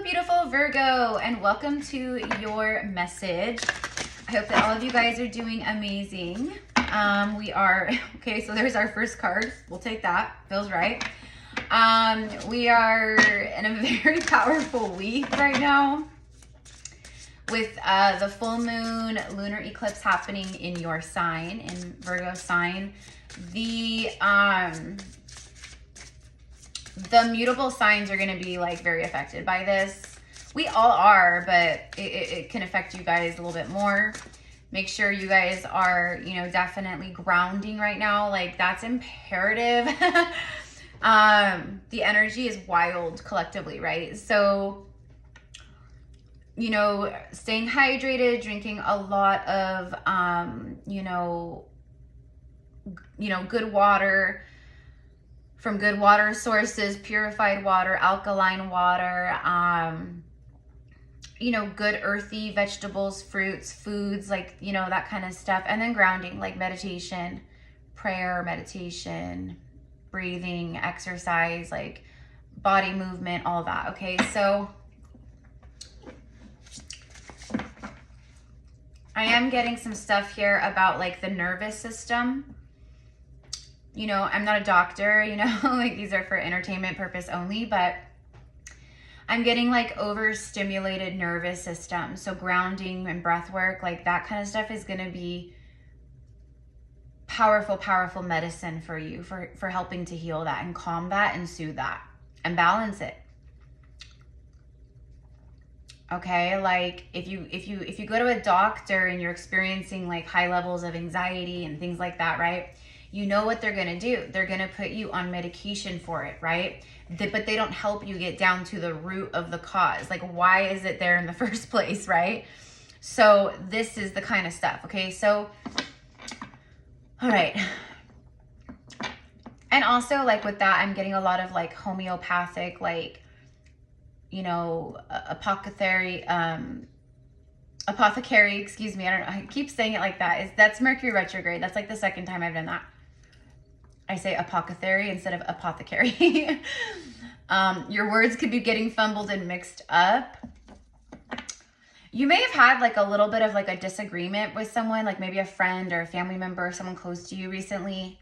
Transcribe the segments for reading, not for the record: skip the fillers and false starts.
beautiful Virgo, and welcome to your message. I hope that all of you guys are doing amazing. Okay, so there's our first card. We'll take that. Feels right. We are in a very powerful week right now with the full moon lunar eclipse happening in your sign, in Virgo sign. The mutable signs are going to be like very affected by this. We all are, but it can affect you guys a little bit more. Make sure you guys are, definitely grounding right now. Like, that's imperative. The energy is wild collectively, right? So, staying hydrated, drinking a lot of, good water from good water sources, purified water, alkaline water, good earthy vegetables, fruits, foods, like, that kind of stuff. And then grounding, like meditation, prayer, meditation, breathing, exercise, like body movement, all that. Okay, so I am getting some stuff here about like the nervous system. I'm not a doctor, like these are for entertainment purpose only, but I'm getting like overstimulated nervous system. So grounding and breath work, like that kind of stuff is going to be powerful, powerful medicine for you, for helping to heal that and calm that and soothe that and balance it. Okay, like if you go to a doctor and you're experiencing like high levels of anxiety and things like that, right? You know what they're going to do. They're going to put you on medication for it, right? But they don't help you get down to the root of the cause. Like, why is it there in the first place, right? So this is the kind of stuff, okay? So, all right. And also, like, with that, I'm getting a lot of, like, homeopathic, like, apothecary, excuse me. I don't know. I keep saying it like that. That's Mercury retrograde. That's, like, the second time I've done that. I say apothecary instead of apothecary. Your words could be getting fumbled and mixed up. You may have had like a little bit of like a disagreement with someone, like maybe a friend or a family member, someone close to you recently.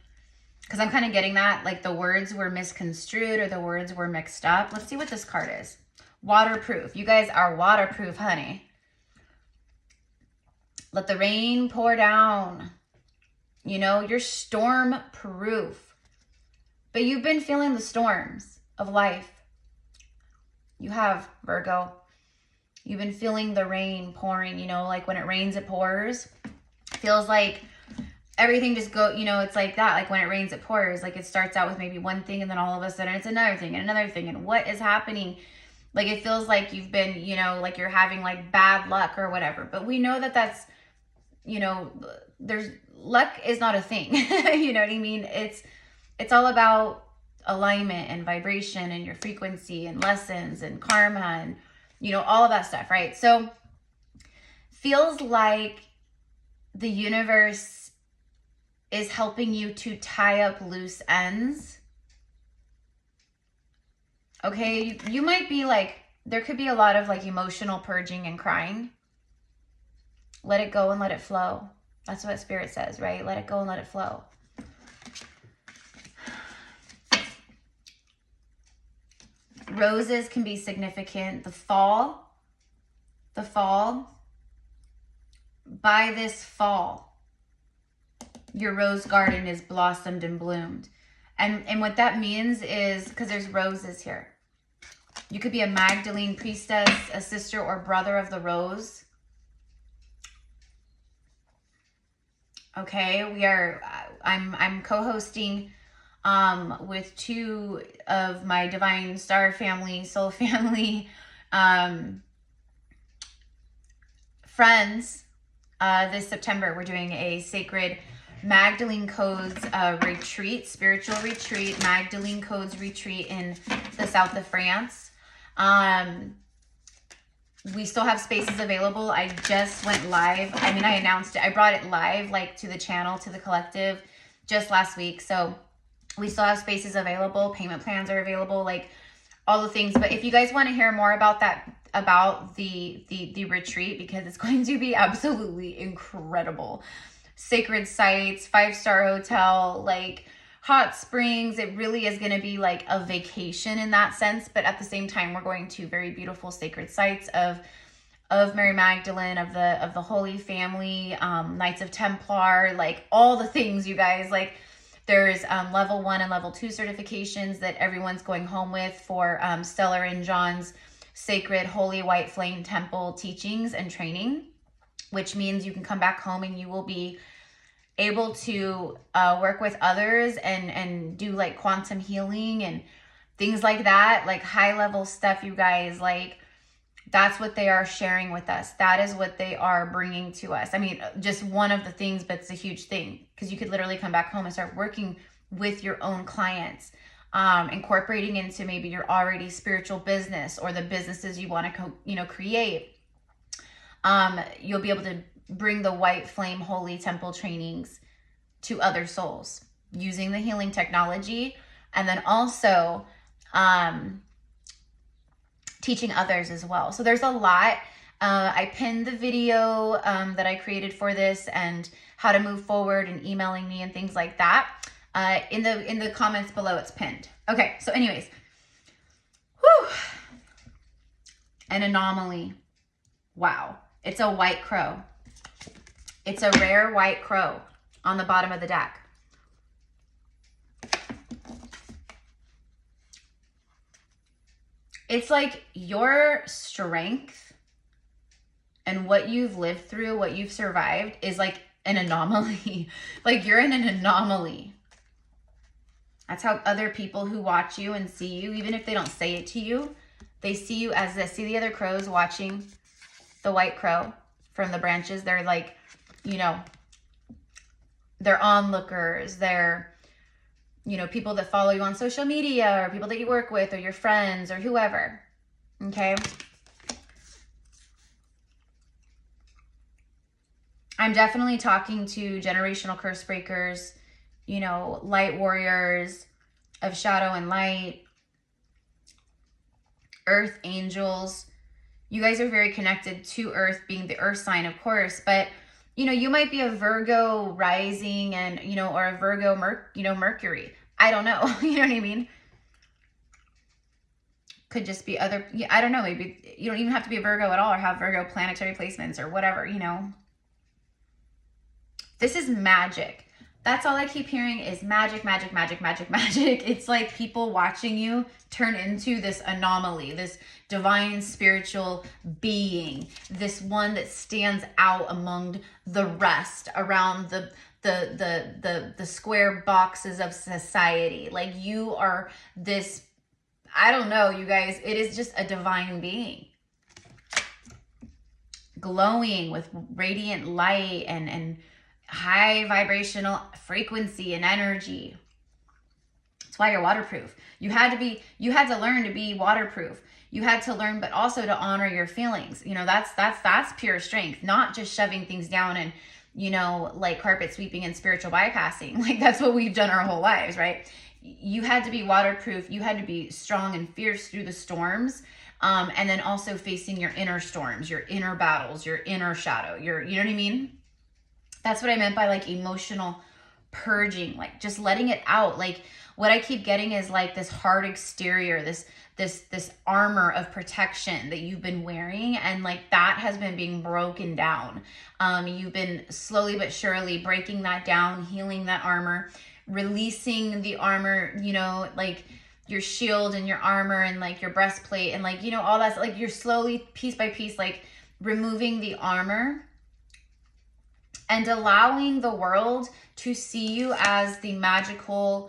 Because I'm kind of getting that, like the words were misconstrued or the words were mixed up. Let's see what this card is. Waterproof. You guys are waterproof, honey. Let the rain pour down. You're storm proof, but you've been feeling the storms of life. You have, Virgo. You've been feeling the rain pouring, like when it rains, it pours. Feels like everything just it's like that. Like when it rains, it pours. Like it starts out with maybe one thing and then all of a sudden it's another thing and another thing. And what is happening? Like it feels like you've been, like you're having like bad luck or whatever. But we know that that's, there's luck is not a thing. You know what I mean? It's all about alignment and vibration and your frequency and lessons and karma and, all of that stuff, right? So feels like the universe is helping you to tie up loose ends. Okay, you might be like, there could be a lot of like emotional purging and crying. Let it go and let it flow. That's what Spirit says, right? Let it go and let it flow. Roses can be significant. The fall, by this fall, your rose garden is blossomed and bloomed. And what that means is, because there's roses here. You could be a Magdalene priestess, a sister or brother of the rose. Okay, I'm co-hosting with two of my divine star family, soul family friends this September. We're doing a sacred Magdalene Codes retreat, spiritual retreat, Magdalene Codes retreat in the south of France. We still have spaces available. I just went live. I mean, I announced it. I brought it live, like to the channel, to the collective just last week. So we still have spaces available. Payment plans are available, like all the things. But if you guys want to hear more about that about the retreat, because it's going to be absolutely incredible. Sacred sites, 5-star hotel, like hot springs. It really is going to be like a vacation in that sense. But at the same time, we're going to very beautiful sacred sites of Mary Magdalene, of the Holy Family, Knights of Templar, like all the things, you guys. Like there's level 1 and level 2 certifications that everyone's going home with for Stellar and John's sacred holy white flame temple teachings and training, which means you can come back home and you will be able to work with others and do like quantum healing and things like that, like high level stuff, you guys. Like that's what they are sharing with us. That is what they are bringing to us. I mean, just one of the things, but it's a huge thing, because you could literally come back home and start working with your own clients, incorporating into maybe your already spiritual business or the businesses you want to, create. You'll be able to bring the white flame holy temple trainings to other souls using the healing technology, and then also teaching others as well. So there's a lot. I pinned the video that I created for this and how to move forward and emailing me and things like that. In the comments below, it's pinned. Okay, so anyways. Whew. An anomaly. Wow. It's a white crow. It's a rare white crow on the bottom of the deck. It's like your strength and what you've lived through, what you've survived is like an anomaly. Like you're in an anomaly. That's how other people who watch you and see you, even if they don't say it to you, they see you as this. See the other crows watching the white crow from the branches? They're like, they're onlookers. They're, people that follow you on social media, or people that you work with, or your friends, or whoever. Okay. I'm definitely talking to generational curse breakers, light warriors of shadow and light, earth angels. You guys are very connected to earth, being the earth sign, of course, but you might be a Virgo rising and, or a Virgo, Mercury. I don't know. You know what I mean? Could just be other, I don't know. Maybe you don't even have to be a Virgo at all or have Virgo planetary placements or whatever, This is magic. That's all I keep hearing is magic, magic, magic, magic, magic. It's like people watching you turn into this anomaly, this divine spiritual being, this one that stands out among the rest around the square boxes of society. Like you are this, I don't know, you guys, it is just a divine being. Glowing with radiant light and high vibrational frequency and energy. That's why you're waterproof. You had to learn to be waterproof. You had to learn, but also to honor your feelings. That's pure strength, not just shoving things down and, like carpet sweeping and spiritual bypassing. Like that's what we've done our whole lives, right? You had to be waterproof. You had to be strong and fierce through the storms. And then also facing your inner storms, your inner battles, your inner shadow, you know what I mean? That's what I meant by like emotional purging, like just letting it out. Like what I keep getting is like this hard exterior, this armor of protection that you've been wearing. And like that has been being broken down. You've been slowly but surely breaking that down, healing that armor, releasing the armor, like your shield and your armor and like your breastplate and like, all that's like you're slowly piece by piece, like removing the armor and allowing the world to see you as the magical,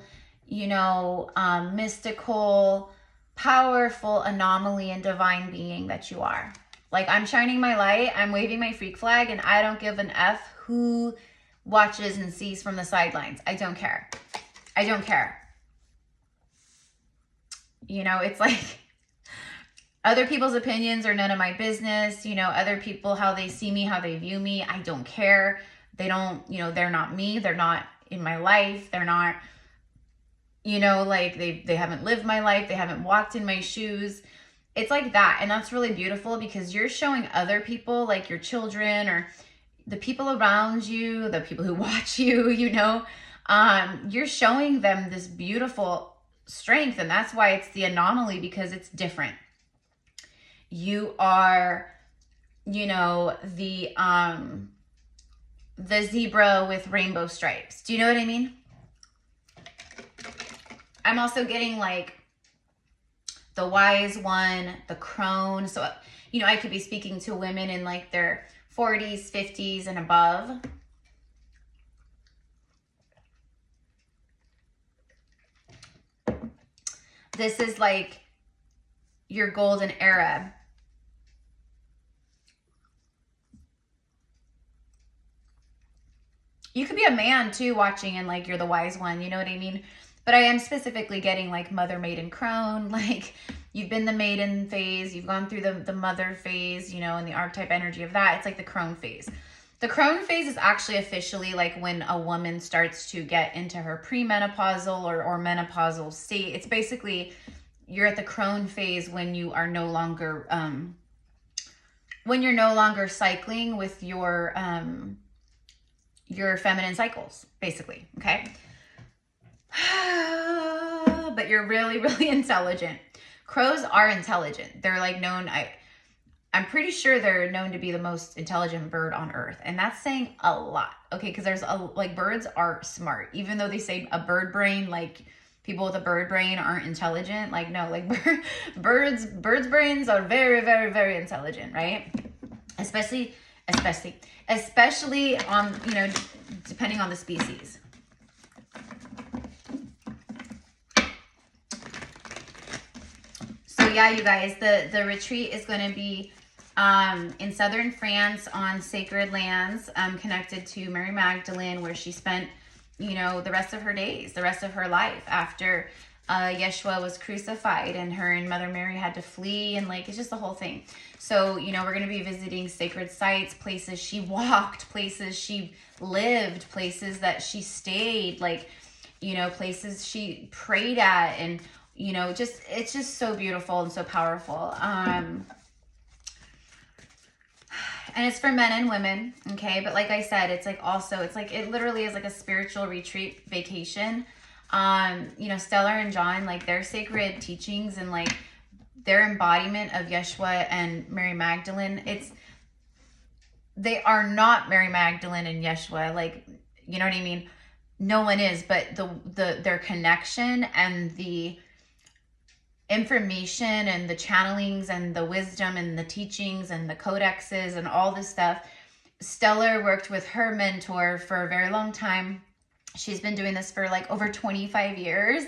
mystical, powerful anomaly and divine being that you are. Like I'm shining my light, I'm waving my freak flag, and I don't give an F who watches and sees from the sidelines. I don't care. I don't care. It's like other people's opinions are none of my business. Other people, how they see me, how they view me, I don't care. They don't, they're not me. They're not in my life. They're not, like they haven't lived my life. They haven't walked in my shoes. it's like that. And that's really beautiful because you're showing other people, like your children or the people around you, the people who watch you, you know, you're showing them this beautiful strength. And that's why it's the anomaly, because it's different. You are, you know, the zebra with rainbow stripes. Do you know what I mean? I'm also getting like the wise one, the crone. So, you know, I could be speaking to women in like their 40s, 50s, and above. This is like your golden era. You could be a man too watching and like you're the wise one, you know what I mean? But I am specifically getting like mother, maiden, crone. Like you've been the maiden phase, you've gone through the mother phase, you know, and the archetype energy of that. It's like the crone phase. The crone phase is actually officially like when a woman starts to get into her premenopausal or menopausal state. It's basically you're at the crone phase when you are no longer cycling with your feminine cycles, basically, okay? But you're really, really intelligent. Crows are intelligent. They're like known, I'm pretty sure they're known to be the most intelligent bird on earth. And that's saying a lot, okay? Because there's like birds are smart. Even though they say a bird brain, like people with a bird brain aren't intelligent. Like no, like birds' brains are very, very, very intelligent, right? Especially on, you know, depending on the species. So yeah, you guys, the retreat is going to be in southern France on sacred lands connected to Mary Magdalene, where she spent, you know, the rest of her days, the rest of her life after Yeshua was crucified, and her and Mother Mary had to flee, and like it's just the whole thing. So, you know, we're going to be visiting sacred sites, places she walked, places she lived, places that she stayed, like, you know, places she prayed at, and, you know, just, it's just so beautiful and so powerful. And it's for men and women, okay? But like I said, it's like also, it's like, it literally is like a spiritual retreat vacation. You know, Stellar and John, like their sacred teachings and like their embodiment of Yeshua and Mary Magdalene, they are not Mary Magdalene and Yeshua, like, you know what I mean? No one is, but their connection and the information and the channelings and the wisdom and the teachings and the codexes and all this stuff. Stellar worked with her mentor for a very long time. She's been doing this for like over 25 years.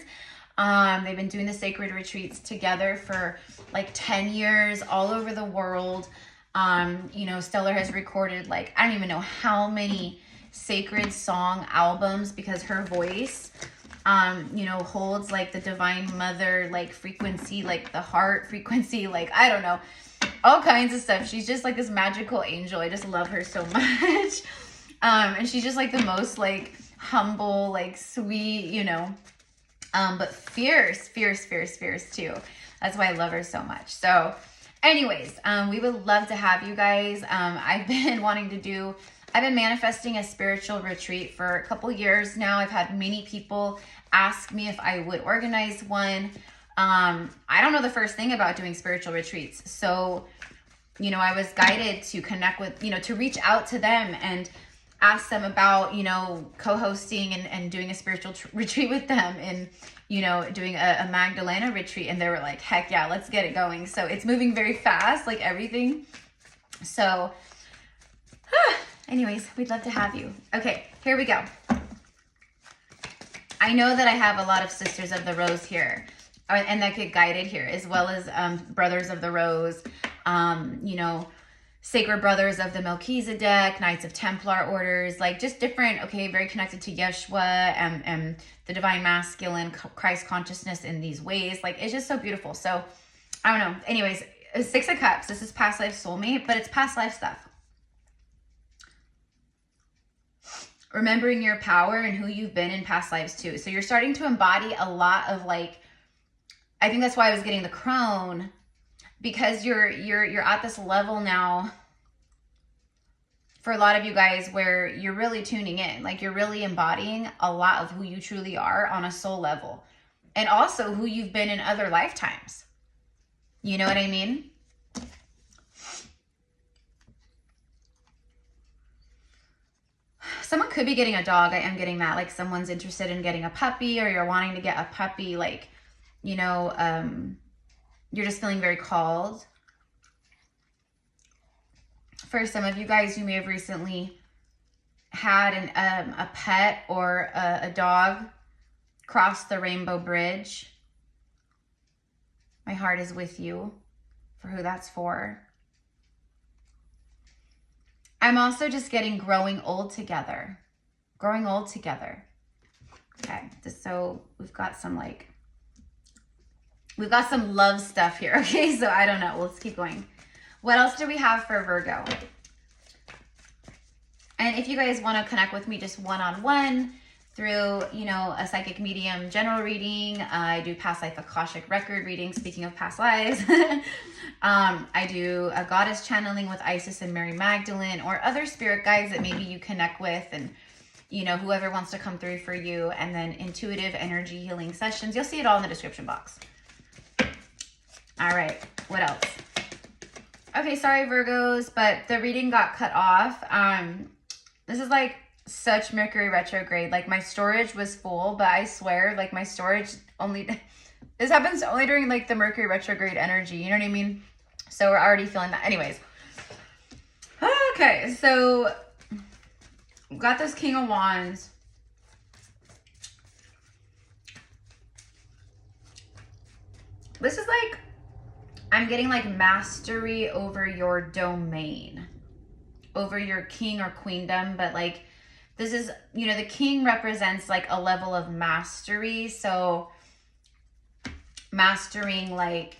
They've been doing the sacred retreats together for like 10 years all over the world. You know, Stellar has recorded like, I don't even know how many sacred song albums, because her voice, you know, holds like the Divine Mother, like frequency, like the heart frequency, like, I don't know, all kinds of stuff. She's just like this magical angel. I just love her so much. And she's just like the most like humble, like sweet, you know, but fierce too. That's why I love her so much. So anyways, we would love to have you guys. I've been manifesting a spiritual retreat for a couple years now. I've had many people ask me if I would organize one. I don't know the first thing about doing spiritual retreats. So, you know, I was guided to connect with, you know, to reach out to them and ask them about, you know, co-hosting and doing a spiritual retreat with them, and, you know, doing a Magdalena retreat. And they were like, heck yeah, let's get it going. So it's moving very fast, like everything. So anyways, we'd love to have you. Okay, here we go. I know that I have a lot of Sisters of the Rose here, and that get guided here, as well as Brothers of the Rose, you know, Sacred Brothers of the Melchizedek, Knights of Templar orders, like just different, okay, very connected to Yeshua and the Divine Masculine, Christ consciousness in these ways. Like, it's just so beautiful. So, I don't know. Anyways, Six of Cups. This is past life soulmate, but it's past life stuff. Remembering your power and who you've been in past lives too. So you're starting to embody a lot of like, I think that's why I was getting the crone, because you're at this level now for a lot of you guys where you're really tuning in, like you're really embodying a lot of who you truly are on a soul level, and also who you've been in other lifetimes. You know what I mean? Someone could be getting a dog. I am getting that, like someone's interested in getting a puppy, or you're wanting to get a puppy, like, you know, you're just feeling very called. For some of you guys, you may have recently had a pet or a dog cross the rainbow bridge. My heart is with you for who that's for. I'm also just getting growing old together. Growing old together. Okay, so we've got some love stuff here. Okay, so I don't know. Let's keep going. What else do we have for Virgo? And if you guys want to connect with me just one-on-one through, you know, a psychic medium general reading, I do past life Akashic record reading, speaking of past lives. I do a goddess channeling with Isis and Mary Magdalene, or other spirit guides that maybe you connect with, and, you know, whoever wants to come through for you. And then intuitive energy healing sessions. You'll see it all in the description box. All right, what else? Okay, sorry Virgos, but the reading got cut off. This is like such Mercury retrograde. Like my storage was full, but I swear, like my storage only, this happens only during like the Mercury retrograde energy. You know what I mean? So we're already feeling that. Anyways. Okay, so we've got this King of Wands. This is like, I'm getting like mastery over your domain, over your king or queendom. But like, this is, you know, the king represents like a level of mastery. So mastering like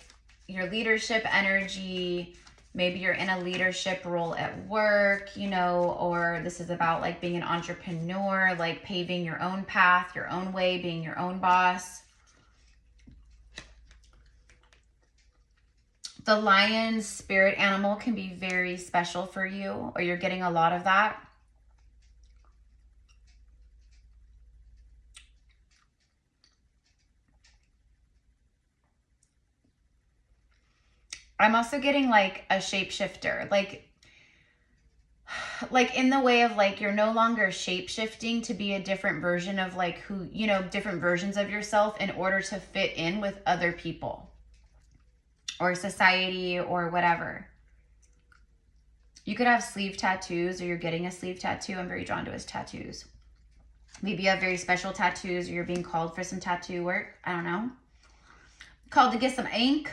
your leadership energy, maybe you're in a leadership role at work, you know, or this is about like being an entrepreneur, like paving your own path, your own way, being your own boss. The lion spirit animal can be very special for you, or you're getting a lot of that. I'm also getting like a shapeshifter, like in the way of like, you're no longer shape-shifting to be a different version of like who, you know, different versions of yourself in order to fit in with other people or society or whatever. You could have sleeve tattoos, or you're getting a sleeve tattoo. I'm very drawn to his tattoos. Maybe you have very special tattoos, or you're being called for some tattoo work. I don't know. Called to get some ink.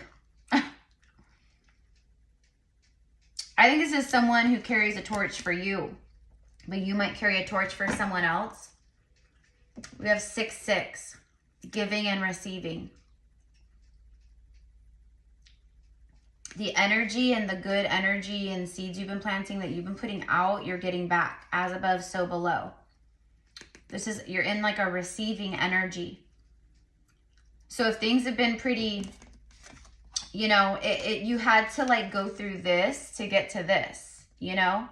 I think this is someone who carries a torch for you, but you might carry a torch for someone else. We have 6-6, giving and receiving. The energy and the good energy and seeds you've been planting that you've been putting out, you're getting back. As above, so below. This is, you're in like a receiving energy. So if things have been pretty, you know, you had to like go through this to get to this, you know?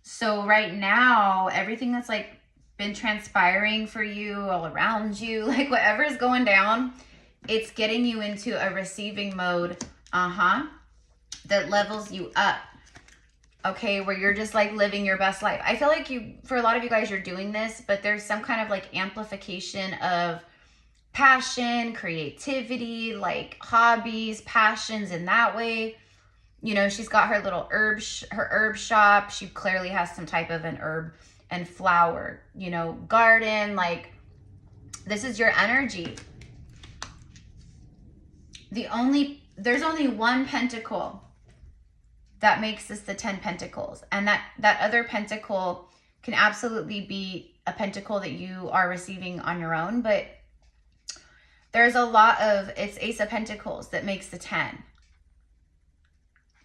So right now, everything that's like been transpiring for you, all around you, like whatever is going down, it's getting you into a receiving mode, that levels you up, okay, where you're just like living your best life. I feel like for a lot of you guys, you're doing this, but there's some kind of like amplification of passion, creativity, like hobbies, passions in that way. You know, she's got her little herb shop. She clearly has some type of an herb and flower, you know, garden. Like, this is your energy. There's only one pentacle that makes this the 10 pentacles. And that other pentacle can absolutely be a pentacle that you are receiving on your own. But there's a lot of, it's Ace of Pentacles that makes the 10.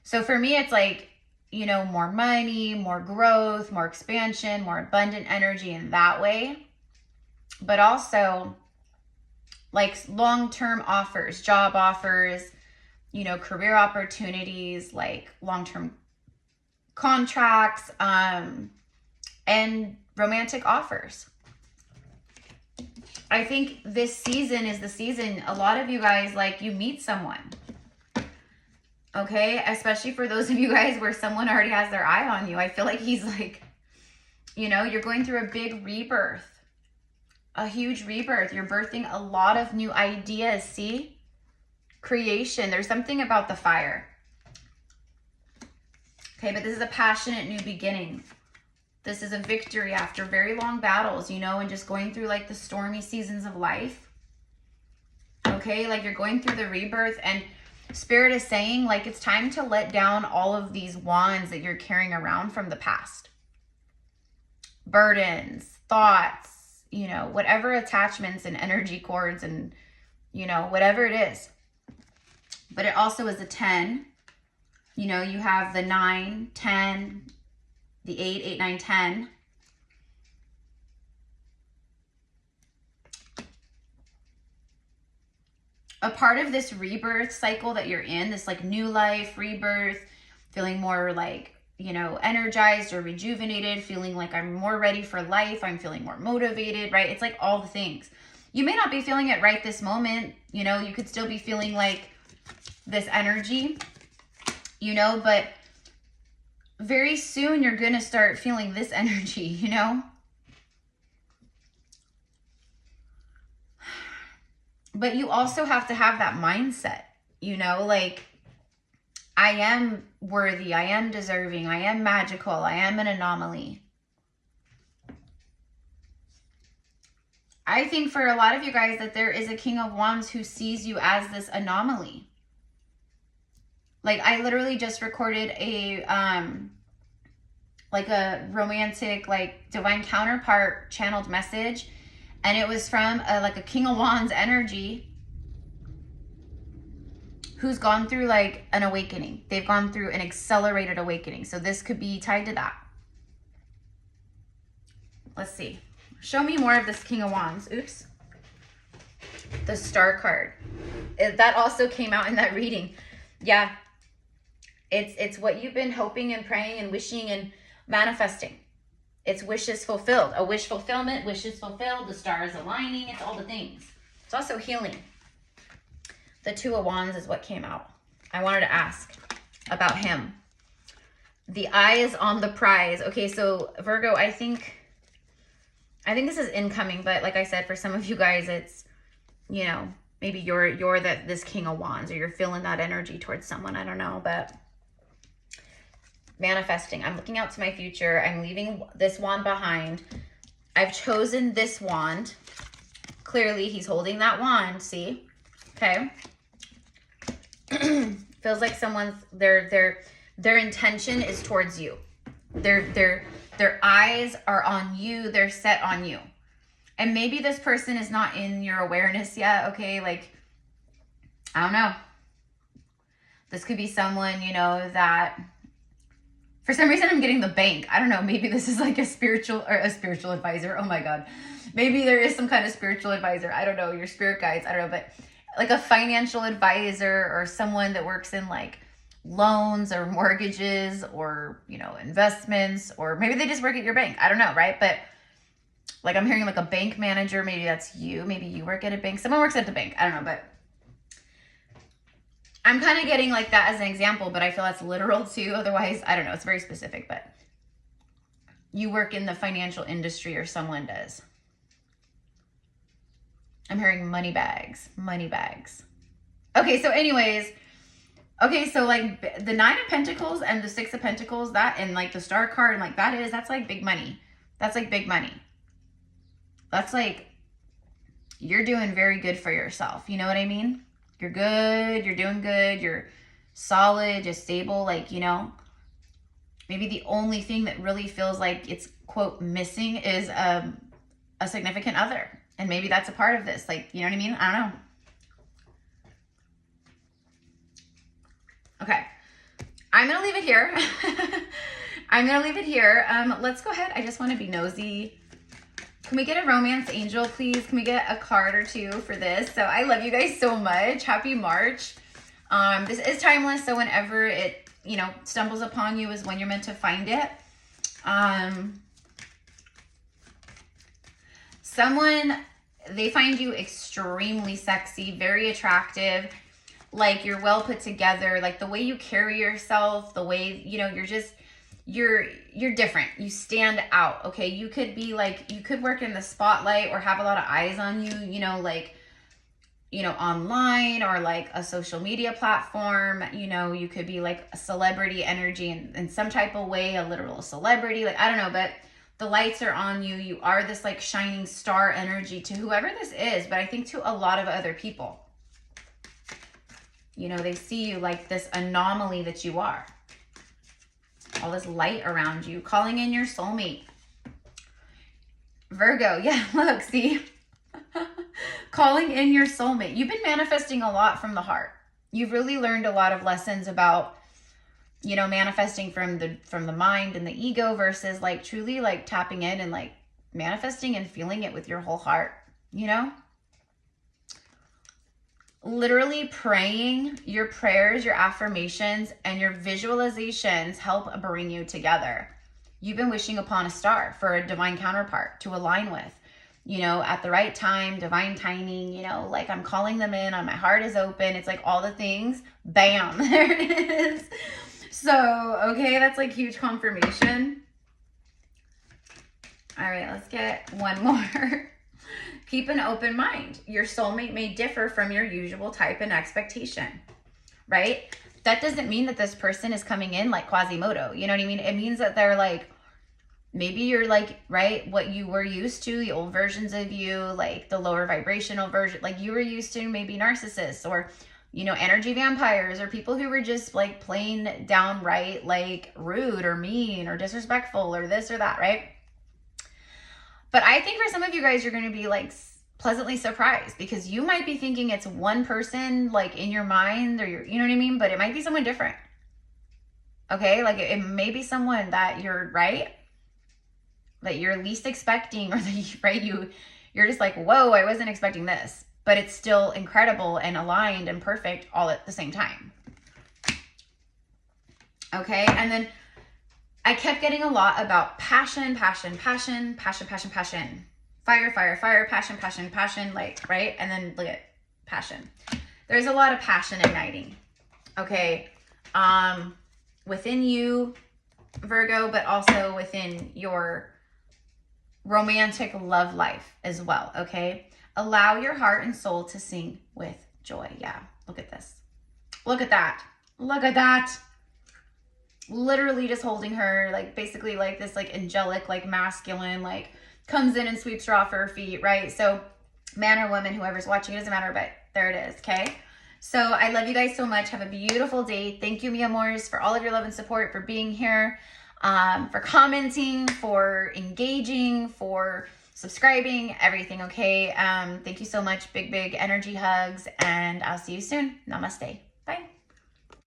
So for me, it's like, you know, more money, more growth, more expansion, more abundant energy in that way. But also, like long-term offers, job offers, you know, career opportunities, like long-term contracts, and romantic offers. I think this season is the season a lot of you guys, like, you meet someone. Okay, especially for those of you guys where someone already has their eye on you. I feel like he's like, you know, you're going through a big rebirth, a huge rebirth. You're birthing a lot of new ideas. See? Creation. There's something about the fire. Okay, but this is a passionate new beginning. This is a victory after very long battles, you know, and just going through like the stormy seasons of life. Okay, like you're going through the rebirth, and Spirit is saying, like, it's time to let down all of these wands that you're carrying around from the past. Burdens, thoughts, you know, whatever attachments and energy cords and, you know, whatever it is. But it also is a 10. You know, you have the 9, 10, the 8, 8, 9, 10. A part of this rebirth cycle that you're in, this like new life, rebirth, feeling more like, you know, energized or rejuvenated, feeling like I'm more ready for life, I'm feeling more motivated, right? It's like all the things. You may not be feeling it right this moment, you know, you could still be feeling like this energy, you know, but very soon you're going to start feeling this energy, you know? But you also have to have that mindset, you know, like, I am worthy, I am deserving, I am magical, I am an anomaly. I think for a lot of you guys that there is a King of Wands who sees you as this anomaly. Like, I literally just recorded a, like a romantic, like divine counterpart channeled message. And it was from like a King of Wands energy who's gone through like an awakening. They've gone through an accelerated awakening. So this could be tied to that. Let's see. Show me more of this King of Wands. Oops. The Star card. That also came out in that reading. Yeah. It's what you've been hoping and praying and wishing and manifesting. It's wishes fulfilled. A wish fulfillment, wishes fulfilled, the stars aligning, it's all the things. It's also healing. The Two of Wands is what came out. I wanted to ask about him. The eye is on the prize. Okay, so Virgo, I think this is incoming, but like I said, for some of you guys, it's, you know, maybe you're this King of Wands, or you're feeling that energy towards someone. I don't know, but manifesting. I'm looking out to my future. I'm leaving this wand behind. I've chosen this wand. Clearly, he's holding that wand. See? Okay. Feels like someone's their intention is towards you. Their eyes are on you. They're set on you. And maybe this person is not in your awareness yet. Okay, like, I don't know. This could be someone, you know, that for some reason I'm getting the bank. I don't know. Maybe this is like a spiritual advisor. Oh my God. Maybe there is some kind of spiritual advisor. I don't know. Your spirit guides. I don't know. But like a financial advisor, or someone that works in like loans or mortgages, or, you know, investments, or maybe they just work at your bank. I don't know. Right. But like, I'm hearing like a bank manager. Maybe that's you. Maybe you work at a bank. Someone works at the bank. I don't know. But I'm kind of getting like that as an example, but I feel that's literal too. Otherwise, I don't know. It's very specific, but you work in the financial industry, or someone does. I'm hearing money bags, money bags. Okay. So anyways, okay. So like the 9 of Pentacles and the 6 of Pentacles, that, and like the Star card, and like that's like big money. That's like big money. That's like, you're doing very good for yourself. You know what I mean? You're good, you're doing good, you're solid, just stable, like, you know, maybe the only thing that really feels like it's, quote, missing is a significant other. And maybe that's a part of this, like, you know what I mean? I don't know. Okay, I'm going to leave it here. I'm going to leave it here. Let's go ahead. I just want to be nosy. Can we get a romance angel, please? Can we get a card or two for this? So I love you guys so much. Happy March. This is timeless, so whenever it, you know, stumbles upon you is when you're meant to find it. Someone, they find you extremely sexy, very attractive, like you're well put together, like the way you carry yourself, the way, you know, you're just, you're different. You stand out, okay? You could be like, you could work in the spotlight or have a lot of eyes on you, you know, like, you know, online or like a social media platform, you know, you could be like a celebrity energy in some type of way, a literal celebrity, like, I don't know, but the lights are on you. You are this like shining star energy to whoever this is, but I think to a lot of other people. You know, they see you like this anomaly that you are. All this light around you, calling in your soulmate. Virgo, yeah, look, see? Calling in your soulmate. You've been manifesting a lot from the heart. You've really learned a lot of lessons about, you know, manifesting from the mind and the ego versus like truly like tapping in and like manifesting and feeling it with your whole heart, you know? Literally praying, your prayers, your affirmations, and your visualizations help bring you together. You've been wishing upon a star for a divine counterpart to align with, you know, at the right time, divine timing, you know, like I'm calling them in, my heart is open. It's like all the things, bam, there it is. So, okay, that's like huge confirmation. All right, let's get one more. Keep an open mind. Your soulmate may differ from your usual type and expectation, right? That doesn't mean that this person is coming in like Quasimodo. You know what I mean? It means that they're like, maybe you're like, right, what you were used to, the old versions of you, like the lower vibrational version, like you were used to maybe narcissists or, you know, energy vampires or people who were just like plain downright like rude or mean or disrespectful or this or that, right? But I think for some of you guys, you're going to be like pleasantly surprised because you might be thinking it's one person like in your mind or you know what I mean? But it might be someone different. Okay. Like it may be someone that you're right. That you're least expecting or that right. You're just like, whoa, I wasn't expecting this, but it's still incredible and aligned and perfect all at the same time. Okay. And then I kept getting a lot about passion, passion, passion, passion, passion, passion, fire, fire, fire, passion, passion, passion, like, right? And then look at passion. There's a lot of passion igniting, okay? Within you, Virgo, but also within your romantic love life as well, okay? Allow your heart and soul to sing with joy. Yeah, look at this. Look at that. Look at that. Literally just holding her, like basically like this like angelic, like masculine, like comes in and sweeps her off her feet, right? So man or woman, whoever's watching, it doesn't matter, but there it is, okay? So I love you guys so much. Have a beautiful day. Thank you, mi amors, for all of your love and support, for being here, for commenting, for engaging, for subscribing, everything, okay? Thank you so much. Big, big energy hugs, and I'll see you soon. Namaste.